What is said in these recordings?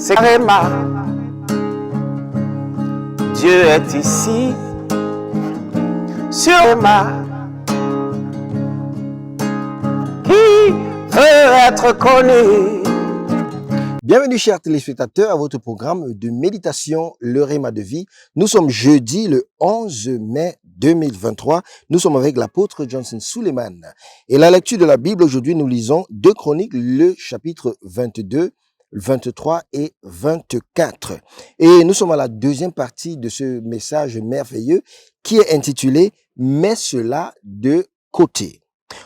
c'est Réma. Dieu est ici, sur Réma. Qui veut être connu? Bienvenue chers téléspectateurs à votre programme de méditation Le Réma de vie. Nous sommes jeudi le 11 mai 2023. Nous sommes avec l'apôtre Johnson Suleiman. Et la lecture de la Bible aujourd'hui, nous lisons 2 Chroniques, le chapitre 22, 23 et 24. Et nous sommes à la deuxième partie de ce message merveilleux qui est intitulé « Mets cela de côté ».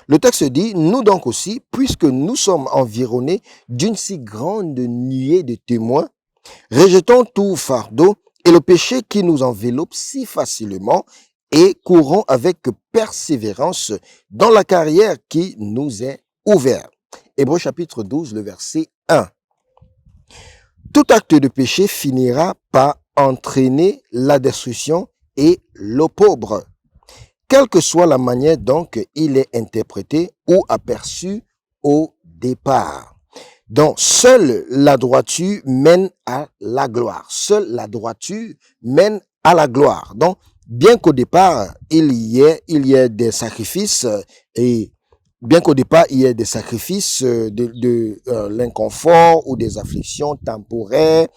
Le texte dit, nous donc aussi, puisque nous sommes environnés d'une si grande nuée de témoins, rejetons tout fardeau et le péché qui nous enveloppe si facilement et courons avec persévérance dans la carrière qui nous est ouverte. Hébreux chapitre 12, le verset 1. Tout acte de péché finira par entraîner la destruction et l'opprobre. Quelle que soit la manière donc il est interprété ou aperçu au départ. Donc, seule la droiture mène à la gloire. Seule la droiture mène à la gloire. Donc, bien qu'au départ, il y ait des sacrifices et bien qu'au départ, il y ait des sacrifices de l'inconfort ou des afflictions temporaires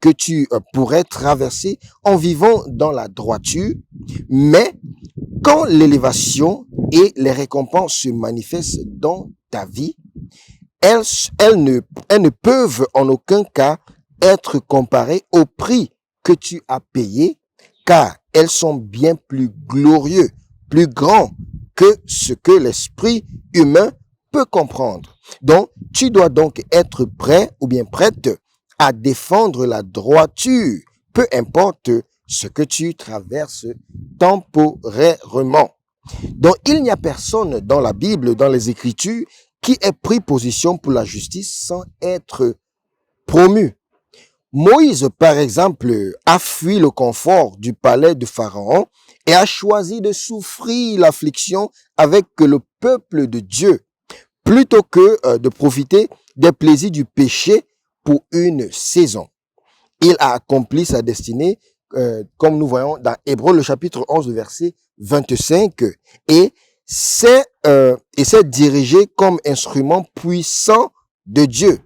que tu pourrais traverser en vivant dans la droiture, mais quand l'élévation et les récompenses se manifestent dans ta vie, elles ne peuvent en aucun cas être comparées au prix que tu as payé, car elles sont bien plus glorieuses, plus grands que ce que l'esprit humain peut comprendre. Donc, tu dois donc être prêt ou bien prête à défendre la droiture, peu importe ce que tu traverses temporairement. Donc, il n'y a personne dans la Bible, dans les Écritures, qui ait pris position pour la justice sans être promu. Moïse, par exemple, a fui le confort du palais de Pharaon et a choisi de souffrir l'affliction avec le peuple de Dieu, plutôt que de profiter des plaisirs du péché pour une saison. Il a accompli sa destinée, comme nous voyons dans Hébreux, le chapitre 11, verset 25, et s'est dirigé comme instrument puissant de Dieu.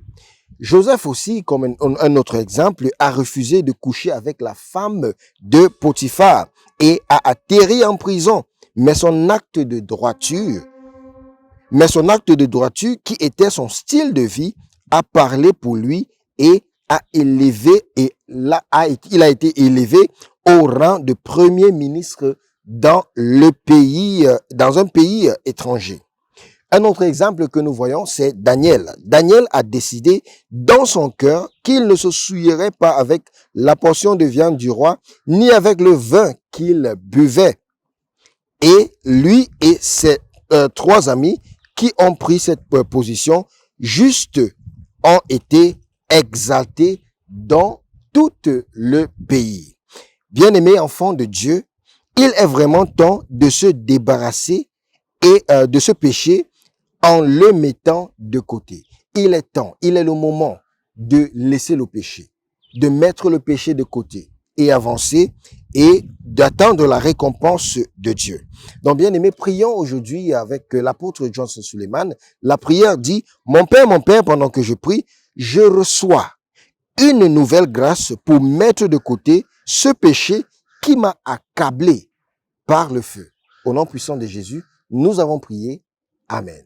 Joseph aussi, comme un autre exemple, a refusé de coucher avec la femme de Potiphar et a atterri en prison. Mais son acte de droiture, qui était son style de vie, a parlé pour lui et il a été élevé au rang de premier ministre dans un pays étranger. Un autre exemple que nous voyons, c'est Daniel. Daniel a décidé dans son cœur qu'il ne se souillerait pas avec la portion de viande du roi, ni avec le vin qu'il buvait. Et lui et ses 3 amis qui ont pris cette position, juste ont été exaltés dans tout le pays. Bien-aimés enfants de Dieu, il est vraiment temps de se débarrasser et de ce péché en le mettant de côté. Il est le moment de laisser le péché, de mettre le péché de côté et avancer et d'attendre la récompense de Dieu. Donc, bien aimé, prions aujourd'hui avec l'apôtre Johnson Suleiman. La prière dit, mon Père, pendant que je prie, je reçois une nouvelle grâce pour mettre de côté ce péché qui m'a accablé par le feu. Au nom puissant de Jésus, nous avons prié. Amen.